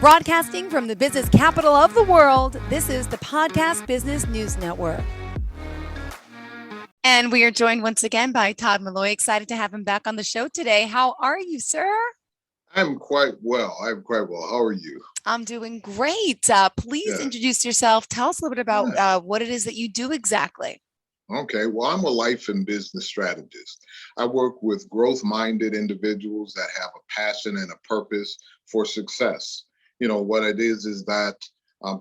Broadcasting from the business capital of the world, this is the Podcast Business News Network. And we are joined once again by Todd Malloy. Excited to have him back on the show today. How are you, sir? I'm quite well. How are you? I'm doing great. Please Yeah. introduce yourself. Tell us a little bit about what it is that you do exactly. Okay. Well, I'm a life and business strategist. I work with growth-minded individuals that have a passion and a purpose for success. What it is that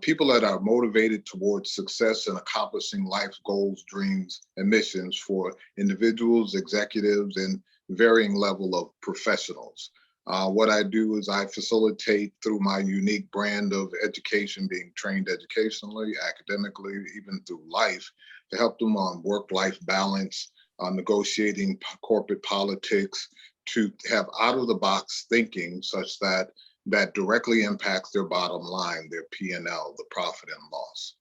people that are motivated towards success and accomplishing life's goals, dreams, and missions for individuals, executives, and varying level of professionals. What I do is I facilitate through my unique brand of education, being trained educationally, academically, even through life, to help them on work-life balance, negotiating corporate politics, to have out-of-the-box thinking such that directly impacts their bottom line, their P&L, the profit and loss.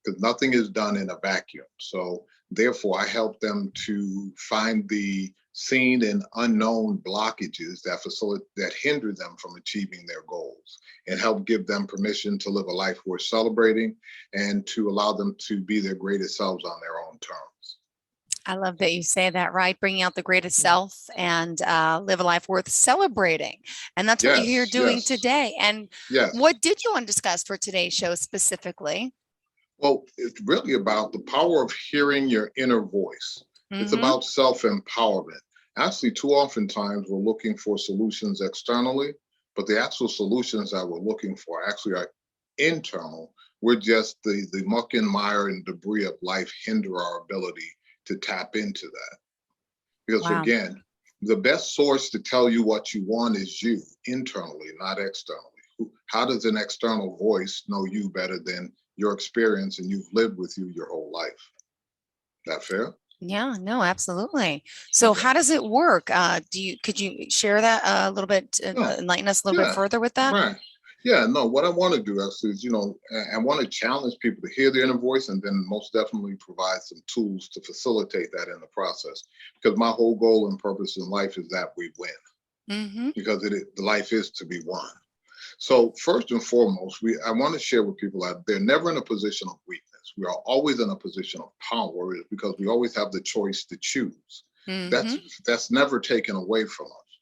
Because nothing is done in a vacuum. So therefore, I help them to find the seen and unknown blockages that hinder them from achieving their goals, and help give them permission to live a life worth celebrating and to allow them to be their greatest selves on their own terms. I love that you say that, right? Bringing out the greatest self and live a life worth celebrating. And that's what you're here doing today. And Yes. What did you want to discuss for today's show specifically? Well, it's really about the power of hearing your inner voice. It's about self-empowerment. Actually, too often times we're looking for solutions externally, but the actual solutions that we're looking for actually are internal. We're just the muck and mire and debris of life hinder our ability to tap into that. Because again, the best source to tell you what you want is you, internally, not externally. How does an external voice know you better than your experience, and you've lived with you your whole life? That fair? Yeah, no, absolutely. So how does it work? Could you share that a little bit, enlighten us a little bit further with that? Right. Yeah, no, what I want to do actually is, I want to challenge people to hear their inner voice, and then most definitely provide some tools to facilitate that in the process. Because my whole goal and purpose in life is that we win. Because the life is to be won. So first and foremost, I want to share with people that they're never in a position of weakness. We are always in a position of power, because we always have the choice to choose. That's never taken away from us.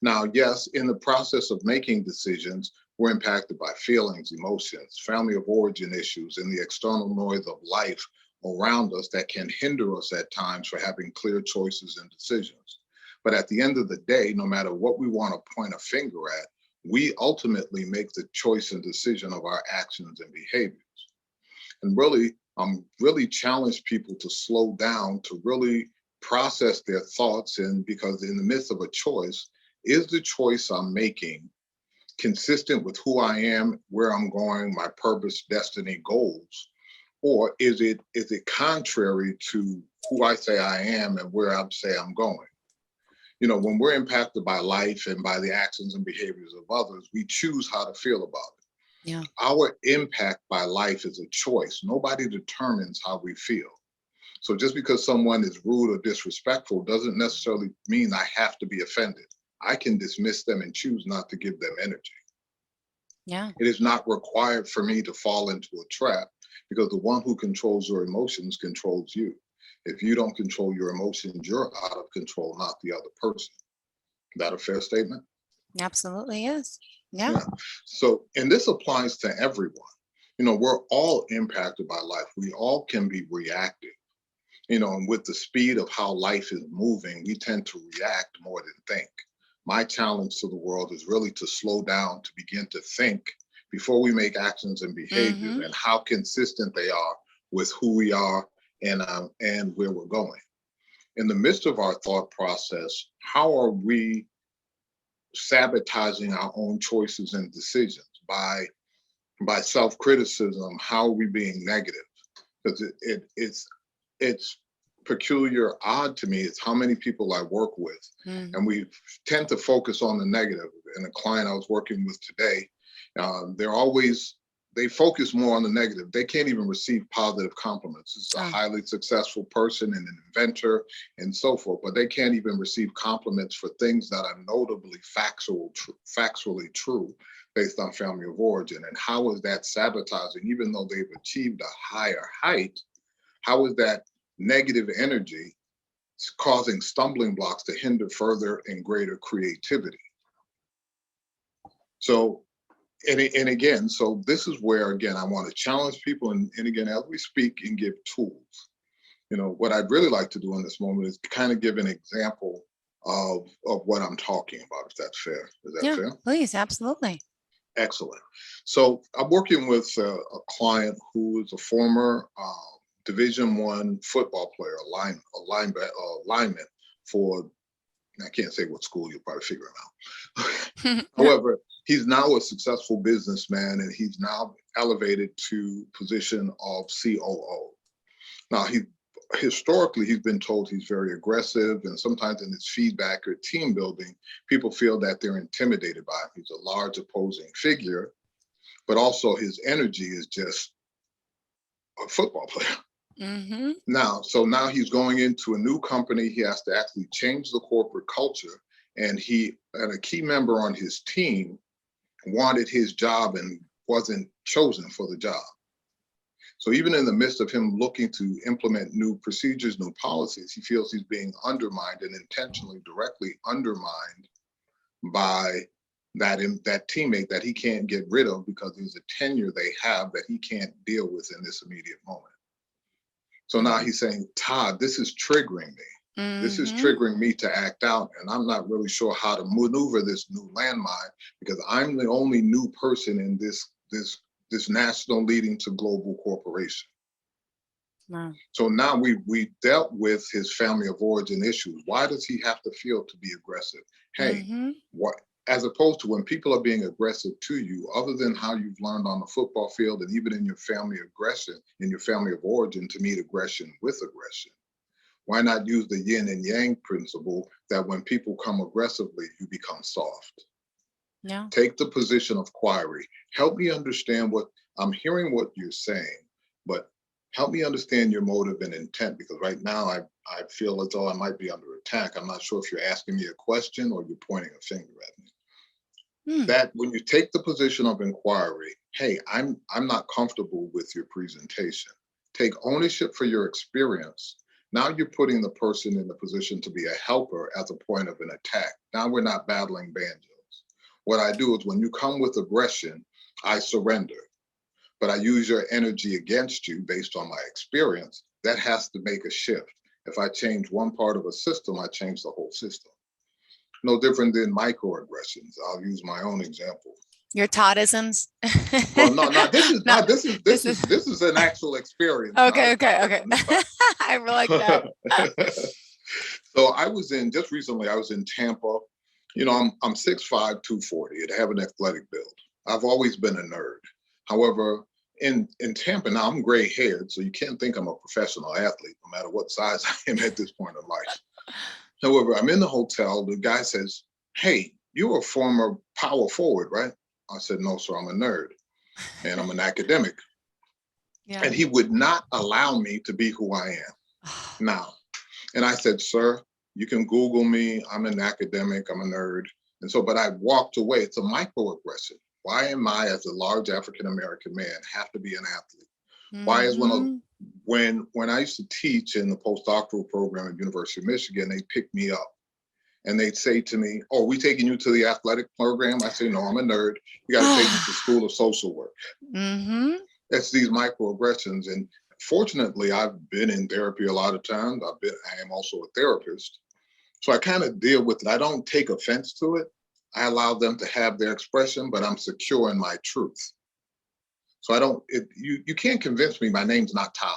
Now, yes, in the process of making decisions, we're impacted by feelings, emotions, family of origin issues, and the external noise of life around us that can hinder us at times for having clear choices and decisions. But at the end of the day, no matter what we want to point a finger at, we ultimately make the choice and decision of our actions and behaviors. And really challenge people to slow down, to really process their thoughts. And because in the midst of a choice, is the choice I'm making consistent with who I am, where I'm going, my purpose, destiny, goals? Or is it contrary to who I say I am and where I say I'm going? When we're impacted by life and by the actions and behaviors of others, we choose how to feel about it. Yeah. Our impact by life is a choice. Nobody determines how we feel. So just because someone is rude or disrespectful doesn't necessarily mean I have to be offended. I can dismiss them and choose not to give them energy. Yeah. It is not required for me to fall into a trap, because the one who controls your emotions controls you. If you don't control your emotions, you're out of control, not the other person. Is that a fair statement? Absolutely is. Yeah. So, and this applies to everyone. We're all impacted by life. We all can be reactive. And with the speed of how life is moving, we tend to react more than think. My challenge to the world is really to slow down, to begin to think before we make actions and behaviors, and how consistent they are with who we are and where we're going. In the midst of our thought process, how are we sabotaging our own choices and decisions by self-criticism? How are we being negative? Because it's peculiar, odd to me. It's how many people I work with, and we tend to focus on the negative. And a client I was working with today, they're always they focus more on the negative. They can't even receive positive compliments. It's a highly successful person and an inventor and so forth, but they can't even receive compliments for things that are notably factually true based on family of origin. And how is that sabotaging, even though they've achieved a higher height? How is that negative energy causing stumbling blocks to hinder further and greater creativity? So, and again, so this is where, again, I want to challenge people. And again, as we speak and give tools, what I'd really like to do in this moment is kind of give an example of what I'm talking about, if that's fair. Is that fair? Please, absolutely. Excellent. So I'm working with a client who is a former Division I football player, a lineman for, I can't say what school, you'll probably figure him out. However, he's now a successful businessman, and he's now elevated to position of COO. Now, historically, he's been told he's very aggressive, and sometimes in his feedback or team building, people feel that they're intimidated by him. He's a large opposing figure, but also his energy is just a football player. Mm-hmm. Now he's going into a new company. He has to actually change the corporate culture, and a key member on his team wanted his job and wasn't chosen for the job. So even in the midst of him looking to implement new procedures, new policies, he feels he's being undermined and intentionally directly undermined by that teammate that he can't get rid of because there's a tenure they have that he can't deal with in this immediate moment. So now he's saying, Todd, this is triggering me. Mm-hmm. This is triggering me to act out, and I'm not really sure how to maneuver this new landmine because I'm the only new person in this national leading to global corporation. Wow. So now we dealt with his family of origin issues. Why does he have to feel to be aggressive? Hey, what? As opposed to when people are being aggressive to you, other than how you've learned on the football field and even in your family of origin to meet aggression with aggression, why not use the yin and yang principle that when people come aggressively, you become soft? Yeah. Take the position of query. Help me understand I'm hearing what you're saying, but help me understand your motive and intent, because right now I feel as though I might be under attack. I'm not sure if you're asking me a question or you're pointing a finger at me. That when you take the position of inquiry, hey, I'm not comfortable with your presentation. Take ownership for your experience. Now you're putting the person in the position to be a helper as a point of an attack. Now we're not battling banjos. What I do is when you come with aggression, I surrender. But I use your energy against you based on my experience. That has to make a shift. If I change one part of a system, I change the whole system. No different than microaggressions. I'll use my own example. Your Toddisms. Well, no, this is an actual experience. Okay. I like that. So I was in Tampa. I'm 6'5", 240, and I have an athletic build. I've always been a nerd. However, in Tampa now, I'm gray haired, so you can't think I'm a professional athlete, no matter what size I am at this point in life. However, I'm in the hotel. The guy says, "Hey, you're a former power forward, right?" I said, "No, sir, I'm a nerd and I'm an academic." Yeah. And he would not allow me to be who I am now. And I said, "Sir, you can Google me. I'm an academic. I'm a nerd." And so, but I walked away. It's a microaggression. Why am I, as a large African-American man, have to be an athlete? Mm-hmm. Why is when I used to teach in the postdoctoral program at University of Michigan, they picked me up and they'd say to me, "Oh, we taking you to the athletic program?" I say, "No, I'm a nerd. You got to take me to School of Social Work." Mm-hmm. It's these microaggressions. And fortunately, I've been in therapy a lot of times. I am also a therapist. So I kind of deal with it. I don't take offense to it. I allow them to have their expression, but I'm secure in my truth. So you can't convince me my name's not Todd.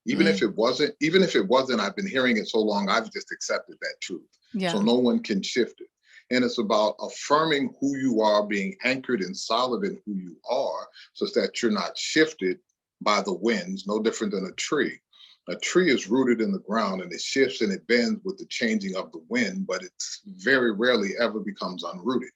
Even if it wasn't, I've been hearing it so long, I've just accepted that truth. Yeah. So no one can shift it. And it's about affirming who you are, being anchored and solid in who you are, so that you're not shifted by the winds, no different than a tree. A tree is rooted in the ground and it shifts and it bends with the changing of the wind, but it's very rarely ever becomes unrooted.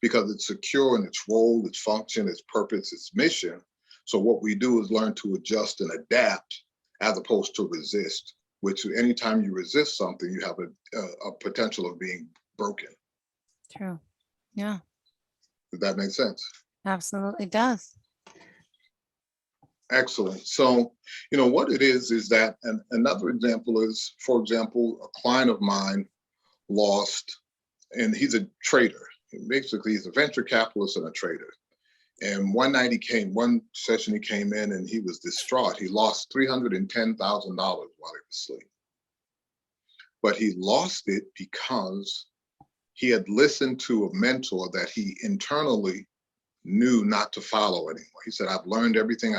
because it's secure in its role, its function, its purpose, its mission. So what we do is learn to adjust and adapt as opposed to resist, which anytime you resist something, you have a potential of being broken. True. Yeah. Does that make sense? Absolutely does. Excellent. So, what it is that, and another example is, for example, a client of mine lost, and he's a trader. Basically, he's a venture capitalist and a trader. And one session he came in and he was distraught. He lost $310,000 while he was asleep. But he lost it because he had listened to a mentor that he internally knew not to follow anymore. He said, I've learned everything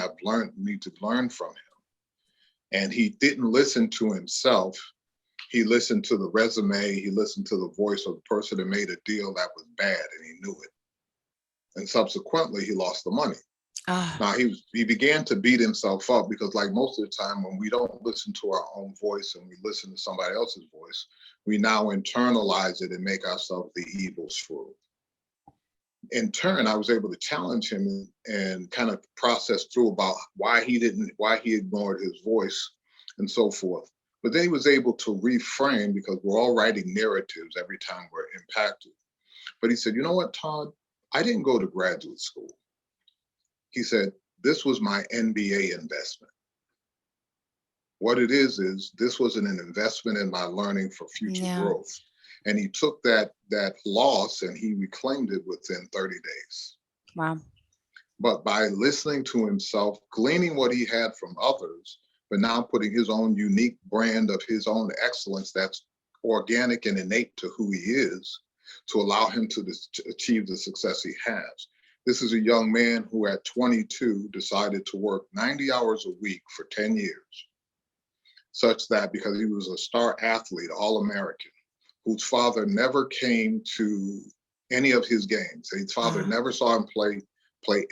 need to learn from him. And he didn't listen to himself. He listened to the resume. He listened to the voice of the person that made a deal that was bad, and he knew it. And subsequently, he lost the money. Now, he began to beat himself up because, like most of the time, when we don't listen to our own voice and we listen to somebody else's voice, we now internalize it and make ourselves the evil shrew. In turn, I was able to challenge him and kind of process through about why he ignored his voice and so forth. But then he was able to reframe, because we're all writing narratives every time we're impacted. But he said, you know what, Todd? I didn't go to graduate school. He said, this was my MBA investment. What it is this was an investment in my learning for future growth. And he took that loss and he reclaimed it within 30 days. Wow. But by listening to himself, gleaning what he had from others, but now putting his own unique brand of his own excellence that's organic and innate to who he is, to allow him to achieve the success he has. This is a young man who at 22 decided to work 90 hours a week for 10 years, such that because he was a star athlete, All-American, whose father never came to any of his games. His father never saw him play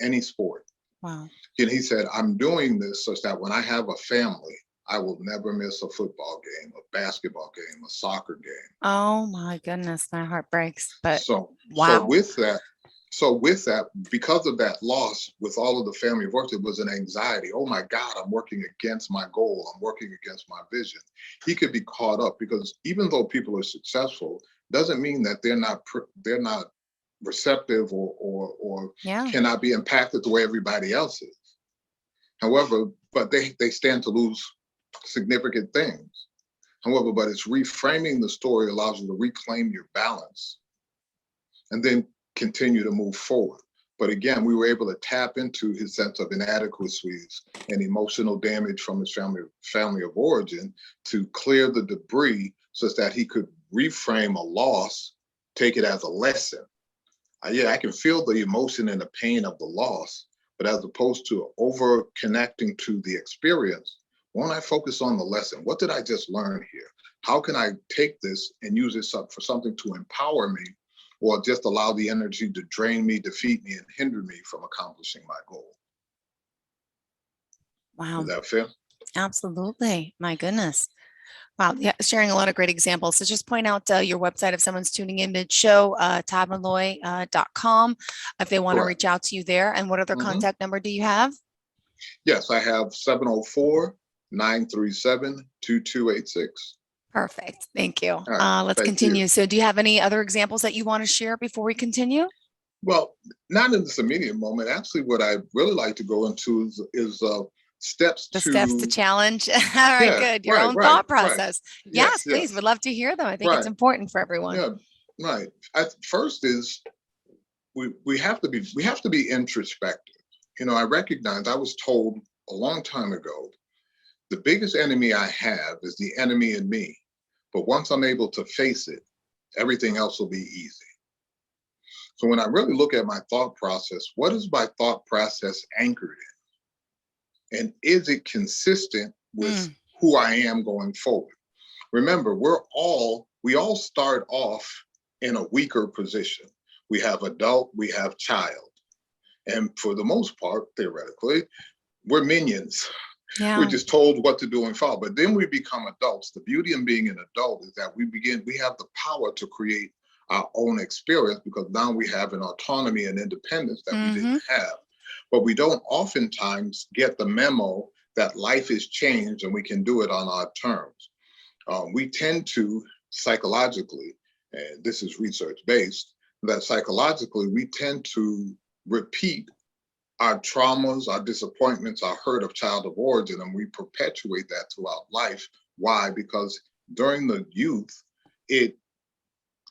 any sport. Wow. And he said, I'm doing this such that when I have a family, I will never miss a football game, a basketball game, a soccer game. Oh my goodness, my heart breaks. But so wow. So with that, because of that loss, with all of the family work, it was an anxiety. Oh my God, I'm working against my goal. I'm working against my vision. He could be caught up, because even though people are successful, doesn't mean that they're not receptive or cannot be impacted the way everybody else is. However, but they stand to lose significant things. However, but it's reframing the story allows you to reclaim your balance and then continue to move forward. But again, we were able to tap into his sense of inadequacies and emotional damage from his family of origin to clear the debris so that he could reframe a loss, take it as a lesson. I can feel the emotion and the pain of the loss, but as opposed to over connecting to the experience, won't I focus on the lesson? What did I just learn here? How can I take this and use this up for something to empower me, or just allow the energy to drain me, defeat me, and hinder me from accomplishing my goal? Wow. Is that fair? Absolutely. My goodness. Wow. Yeah. Sharing a lot of great examples. So just point out your website if someone's tuning in mid-show, toddmalloy.com, if they want to reach out to you there. And what other contact number do you have? Yes, I have 704-937-2286. Perfect. Thank you. Right, let's continue. So do you have any other examples that you want to share before we continue? Well, not in this immediate moment. Actually, what I really like to go into is steps to challenge. All right, good. Your own thought process. Yes, please. Would love to hear them. I think it's important for everyone. Yeah, right. First is we have to be introspective. I recognize, I was told a long time ago, the biggest enemy I have is the enemy in me. But once I'm able to face it, everything else will be easy. So when I really look at my thought process, what is my thought process anchored in? And is it consistent with who I am going forward? Remember, we all start off in a weaker position. We have adult, we have child. And for the most part, theoretically, we're minions. Yeah. We're just told what to do and follow. But then we become adults. The beauty in being an adult is that we have the power to create our own experience, because now we have an autonomy and independence that we Mm-hmm. didn't have. But we don't oftentimes get the memo that life is changed and we can do it on our terms. We tend to psychologically, and this is research based, that psychologically we tend to repeat our traumas, our disappointments, our hurt of childhood origin, and we perpetuate that throughout life. Why? Because during the youth, it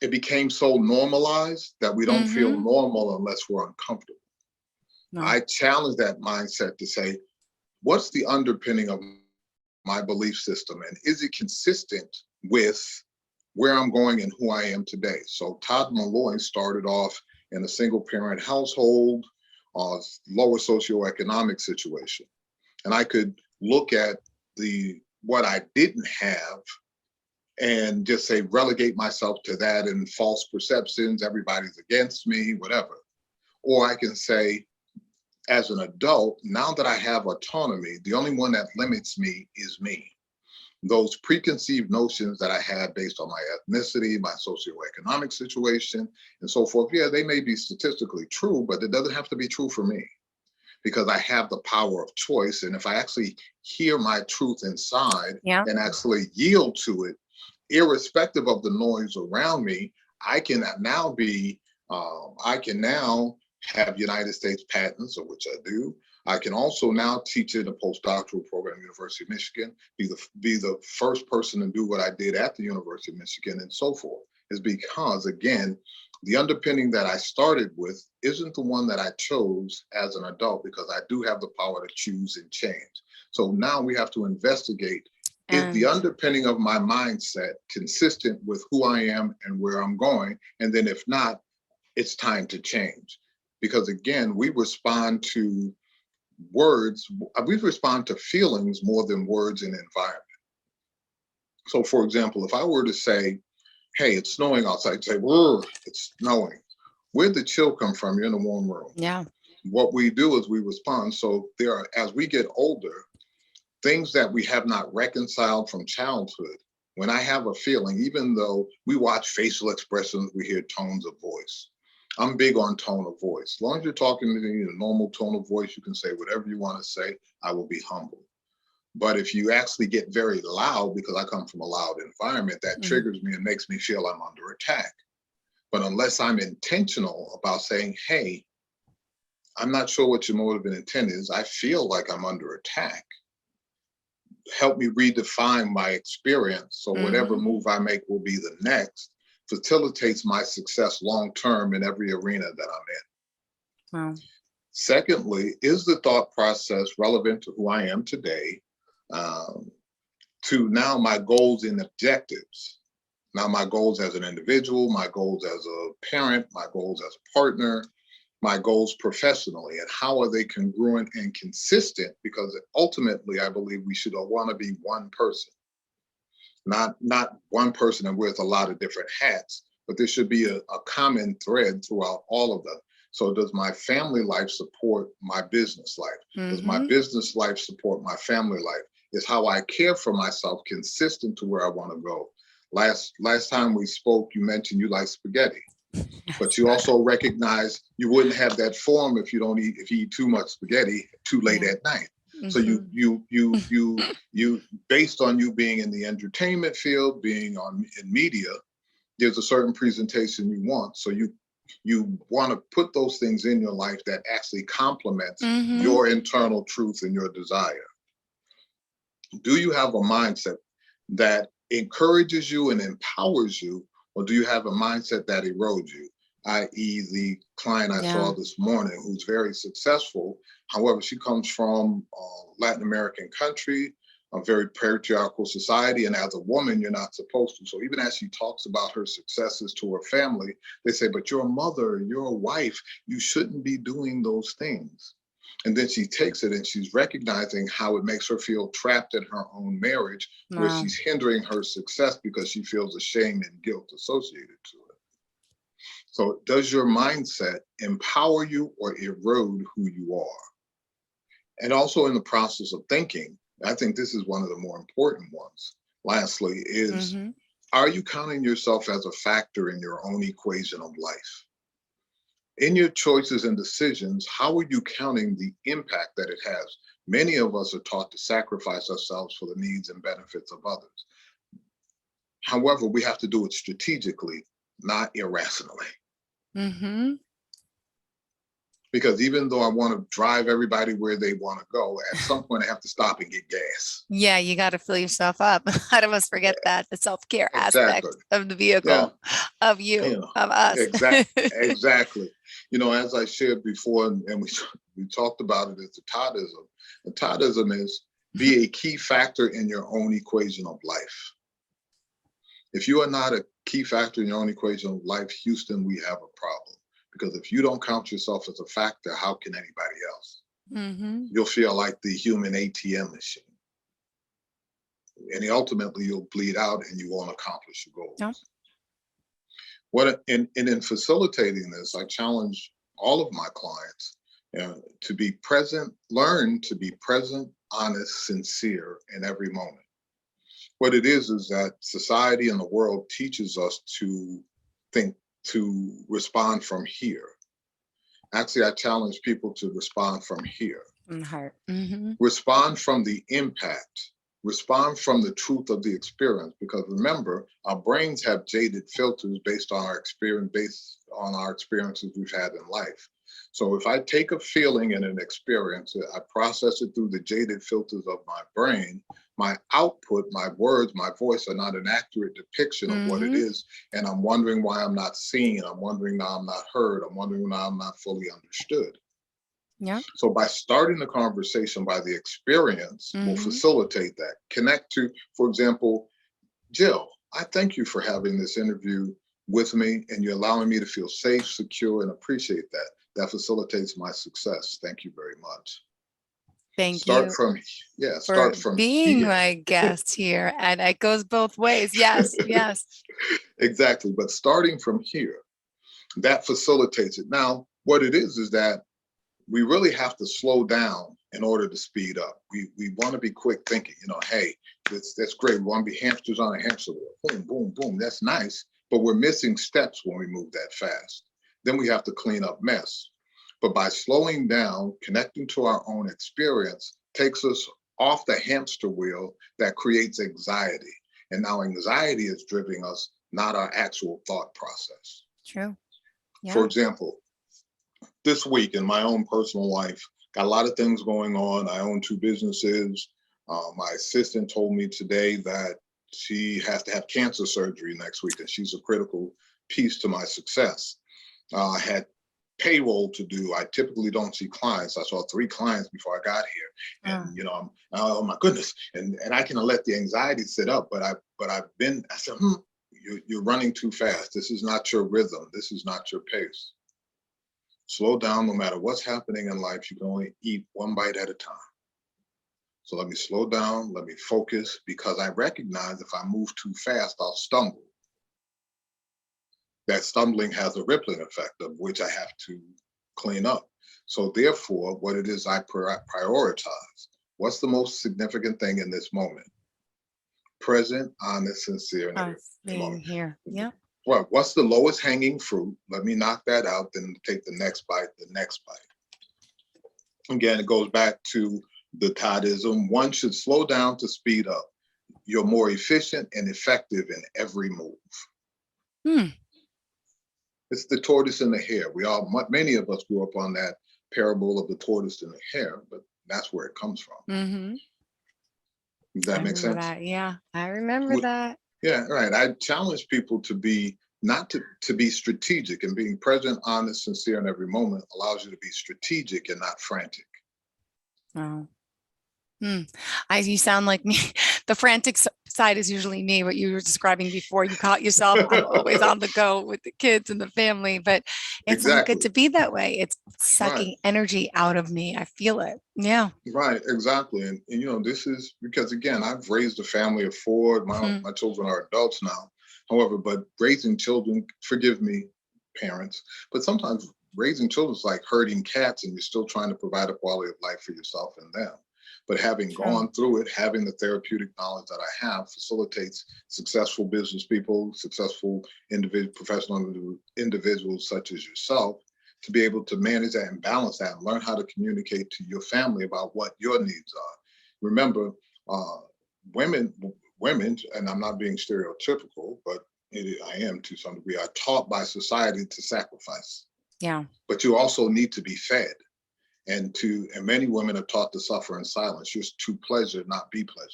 it became so normalized that we don't feel Mm-hmm. normal unless we're uncomfortable. No. I challenge that mindset to say, what's the underpinning of my belief system, and is it consistent with where I'm going and who I am today? So Todd Malloy started off in a single parent household, lower socioeconomic situation. And I could look at the what I didn't have and just say relegate myself to that and false perceptions, everybody's against me, whatever. Or I can say, as an adult, now that I have autonomy, the only one that limits me is me. Those preconceived notions that I had based on my ethnicity, my socioeconomic situation, and so forth, yeah, they may be statistically true, but it doesn't have to be true for me because I have the power of choice. And if I actually hear my truth inside Yeah. and actually yield to it, irrespective of the noise around me, I can now be, I can now have United States patents, of which I do. I can also now teach in a postdoctoral program at the University of Michigan, be the first person to do what I did at the University of Michigan, and so forth. Is because, again, the underpinning that I started with isn't the one that I chose as an adult, because I do have the power to choose and change. So now we have to investigate, is the And underpinning of my mindset consistent with who I am and where I'm going? And then if not, it's time to change. Because again, we respond to words, we respond to feelings more than words and environment. So for example, if I were to say, hey, it's snowing outside, say, whoa, it's snowing. Where'd the chill come from? You're in a warm room. yeah. What we do is we respond. So there are, as we get older, things that we have not reconciled from childhood. When I have a feeling, even though we watch facial expressions, we hear tones of voice. I'm big on tone of voice. As long as you're talking to me in a normal tone of voice, you can say whatever you want to say. I will be humble. But if you actually get very loud, because I come from a loud environment, that Mhm. triggers me and makes me feel I'm under attack. But unless I'm intentional about saying, hey, I'm not sure what your motive and intent is, I feel like I'm under attack, help me redefine my experience so whatever Mhm. move I make will be the next, facilitates my success long term in every arena that I'm in. Wow. Secondly, is the thought process relevant to who I am today, um, to now my goals and objectives? Now, my goals as an individual, my goals as a parent, my goals as a partner, my goals professionally, and how are they congruent and consistent? Because ultimately, I believe we should want to be one person, not one person and wears a lot of different hats, but there should be a common thread throughout all of them. So does my family life support my business life? Does my Mhm. business life support my family life? Is how I care for myself consistent to where I want to go? Last time we spoke, you mentioned you like spaghetti, but Yes. you also recognize you wouldn't have that form if you eat too much spaghetti too late Yeah. at night. So Mhm. you based on you being in the entertainment field, being on in media, there's a certain presentation you want. So you want to put those things in your life that actually complements Mhm. your internal truth and your desire. Do you have a mindset that encourages you and empowers you, or do you have a mindset that erodes you? I.e., the client I saw Yeah. this morning who's very successful. However, she comes from a Latin American country, a very patriarchal society, and as a woman, you're not supposed to. So even as she talks about her successes to her family, they say, but you're a mother, you're a wife, you shouldn't be doing those things. And then she takes it and she's recognizing how it makes her feel trapped in her own marriage, where Wow. she's hindering her success because she feels the shame and guilt associated to it. So, does your mindset empower you or erode who you are? And also in the process of thinking, I think this is one of the more important ones. Lastly, is Mhm. Are you counting yourself as a factor in your own equation of life? In your choices and decisions, how are you counting the impact that it has? Many of us are taught to sacrifice ourselves for the needs and benefits of others. However, we have to do it strategically, not irrationally. Mm-hmm. Because even though I want to drive everybody where they want to go, at some point I have to stop and get gas. Yeah, you got to fill yourself up. A lot of us forget that, the self-care Exactly. aspect of the Yeah. vehicle, of You you, know, of us. exactly. You know, as I shared before, and we talked about it, it's a Toddism. And Toddism is be a key factor in your own equation of life. If you are not a key factor in your own equation of life, Houston, we have a problem. Because if you don't count yourself as a factor, how can anybody else? Mm-hmm. You'll feel like the human ATM machine. And ultimately, you'll bleed out and you won't accomplish your goals. Yep. In facilitating this, I challenge all of my clients to be present, learn to be present, honest, sincere in every moment. What it is that society and the world teaches us to think, to respond from here. Actually, I challenge people to respond from here. From the heart. Mm-hmm. Respond from the impact. Respond from the truth of the experience. Because remember, our brains have jaded filters based on our experiences we've had in life. So if I take a feeling and an experience, I process it through the jaded filters of my brain, my output, my words, my voice are not an accurate depiction of what it is. And I'm wondering why I'm not seen. I'm wondering now I'm not heard. I'm wondering now I'm not fully understood. Yeah. So by starting the conversation by the experience will facilitate that. Connect to, for example, Jill, I thank you for having this interview with me and you're allowing me to feel safe, secure, and appreciate that. That facilitates my success. Thank you very much. Thank Start you start for from being here. my guest here. And it goes both ways. Yes, yes. Exactly. But starting from here, that facilitates it. Now, what it is that we really have to slow down in order to speed up. We want to be quick thinking, hey, that's great. We want to be hamsters on a hamster wheel. Boom, boom, boom. That's nice. But we're missing steps when we move that fast. Then we have to clean up mess. But by slowing down, connecting to our own experience takes us off the hamster wheel that creates anxiety. And now anxiety is driving us, not our actual thought process. True. Yeah. For example, this week in my own personal life, got a lot of things going on. I own 2 businesses. My assistant told me today that she has to have cancer surgery next week, and she's a critical piece to my success. I had payroll to do. I typically don't see clients. I saw 3 clients before I got here, and I'm, oh my goodness, and I can let the anxiety sit up. But I said, you're running too fast. This is not your rhythm. This is not your pace. Slow down. No matter what's happening in life, you can only eat one bite at a time. So let me slow down, let me focus, because I recognize if I move too fast, I'll stumble. That stumbling has a rippling effect of which I have to clean up. So therefore, what it is I prioritize. What's the most significant thing in this moment? Present, honest, sincere, and being here. Yeah. Well, what's the lowest hanging fruit? Let me knock that out, then take the next bite, the next bite. Again, it goes back to the Toddism. One should slow down to speed up. You're more efficient and effective in every move. It's the tortoise and the hare. Many of us grew up on that parable of the tortoise and the hare, but that's where it comes from. Does that make sense? Yeah, I remember that. Yeah, right. I challenge people to be not to be strategic, and being present, honest, sincere in every moment allows you to be strategic and not frantic. Oh. You sound like me. The frantic side is usually me, what you were describing before. You caught yourself. I'm always on the go with the kids and the family, but it's not good to be that way. It's sucking energy out of me. I feel it. Yeah. Right, exactly. And this is because, again, I've raised a family of 4. My children are adults now. However, but raising children, forgive me, parents, but sometimes raising children is like herding cats and you're still trying to provide a quality of life for yourself and them. But having Sure. gone through it, having the therapeutic knowledge that I have facilitates successful business people, successful professional individuals such as yourself, to be able to manage that and balance that and learn how to communicate to your family about what your needs are. Remember, women, and I'm not being stereotypical, but I am to some degree, are taught by society to sacrifice. Yeah. But you also need to be fed. And many women are taught to suffer in silence, just to pleasure, not be pleasured.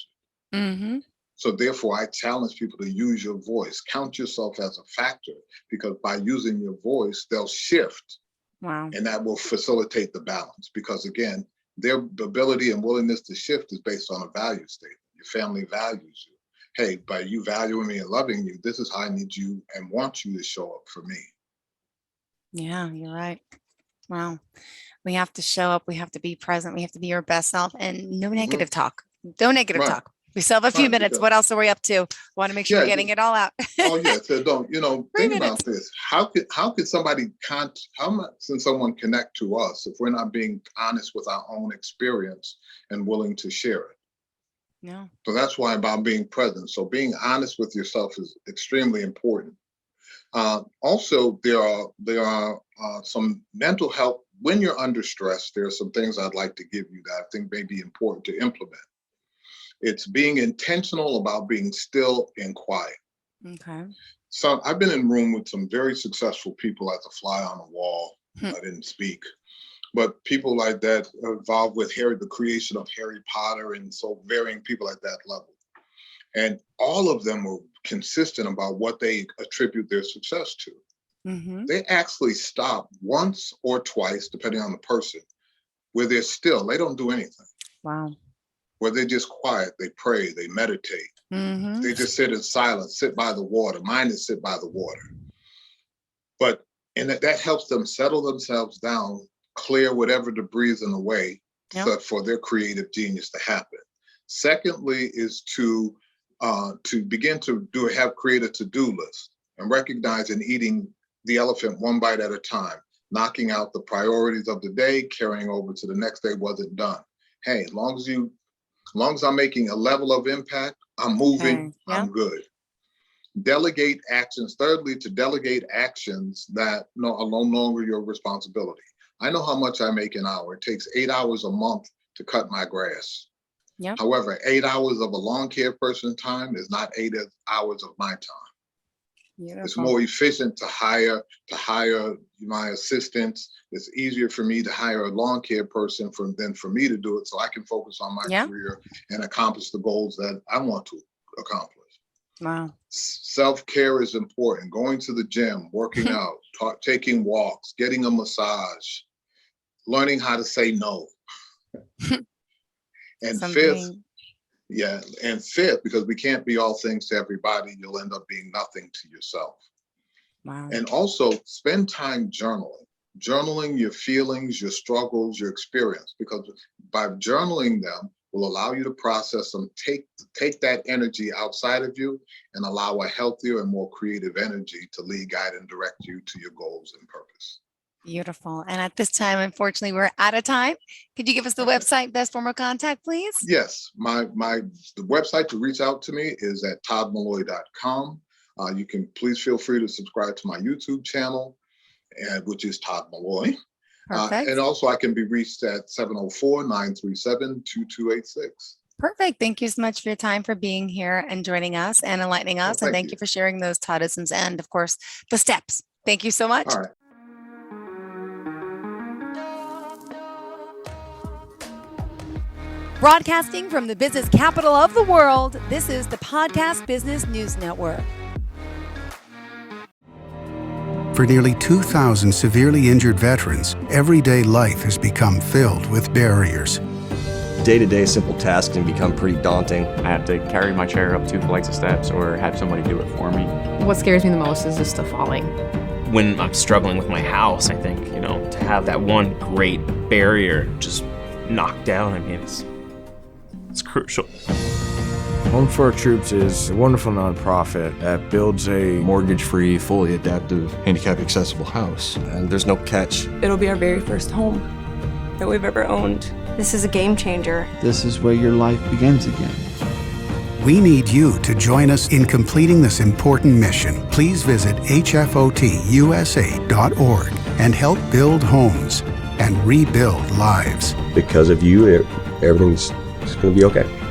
Mm-hmm. So therefore, I challenge people to use your voice. Count yourself as a factor, because by using your voice, they'll shift. Wow. And that will facilitate the balance. Because again, their ability and willingness to shift is based on a value statement. Your family values you. Hey, by you valuing me and loving you, this is how I need you and want you to show up for me. Yeah, you're right. Wow. We have to show up. We have to be present. We have to be our best self, and no negative talk. No negative Right. talk. We still have a few Right, minutes. because- What else are we up to? Want to make sure we're Yeah, getting it all out. Oh yeah, so don't, 3 think minutes. about this. How could somebody how much can someone connect to us if we're not being honest with our own experience and willing to share it? No. So that's why about being present. So being honest with yourself is extremely important. Also, there are some mental health. When you're under stress, there are some things I'd like to give you that I think may be important to implement. It's being intentional about being still and quiet. Okay. So I've been in room with some very successful people as a fly on the wall. I didn't speak, but people like that are involved with the creation of Harry Potter, and so varying people at that level. And all of them were consistent about what they attribute their success to. Mm-hmm. They actually stop once or twice, depending on the person, where they're still, they don't do anything. Wow. Where they're just quiet, they pray, they meditate. Mm-hmm. They just sit in silence, sit by the water. Mine is sit by the water. And that helps them settle themselves down, clear whatever debris is in the way, Yep. for their creative genius to happen. Secondly is to begin to create a to-do list and recognize and eating the elephant one bite at a time, knocking out the priorities of the day, carrying over to the next day wasn't done. Hey, as long as I'm making a level of impact, I'm moving, Okay. Yeah. I'm good. Delegate actions. Thirdly, to delegate actions that are no longer your responsibility. I know how much I make an hour. It takes 8 hours a month to cut my grass. Yep. However, 8 hours of a lawn care person's time is not 8 hours of my time. Beautiful. It's more efficient to hire my assistants. It's easier for me to hire a lawn care person than for me to do it, so I can focus on my career and accomplish the goals that I want to accomplish. Wow. Self-care is important. Going to the gym, working out, taking walks, getting a massage, learning how to say no. And fifth, because we can't be all things to everybody, you'll end up being nothing to yourself. Wow. And also spend time journaling your feelings, your struggles, your experience, because by journaling them will allow you to process them, take that energy outside of you and allow a healthier and more creative energy to lead, guide, and direct you to your goals and purpose. Beautiful. And at this time, unfortunately, we're out of time. Could you give us the website, best form of contact, please? Yes, the website to reach out to me is at toddmalloy.com. You can please feel free to subscribe to my YouTube channel, which is Todd Malloy. Perfect. And also I can be reached at 704-937-2286. Perfect. Thank you so much for your time, for being here and joining us and enlightening us. And thank you for sharing those Toddisms and, of course, the steps. Thank you so much. All right. Broadcasting from the business capital of the world, this is the Podcast Business News Network. For nearly 2,000 severely injured veterans, everyday life has become filled with barriers. Day-to-day simple tasks can become pretty daunting. I have to carry my chair up 2 flights of steps or have somebody do it for me. What scares me the most is just the falling. When I'm struggling with my house, I think, to have that one great barrier just knocked down, I mean, it's crucial. Home for Our Troops is a wonderful nonprofit that builds a mortgage-free, fully adaptive, handicap-accessible house. And there's no catch. It'll be our very first home. that we've ever owned. This is a game changer. This is where your life begins again. We need you to join us in completing this important mission. Please visit hfotusa.org and help build homes and rebuild lives. Because of you, everything's going to be okay.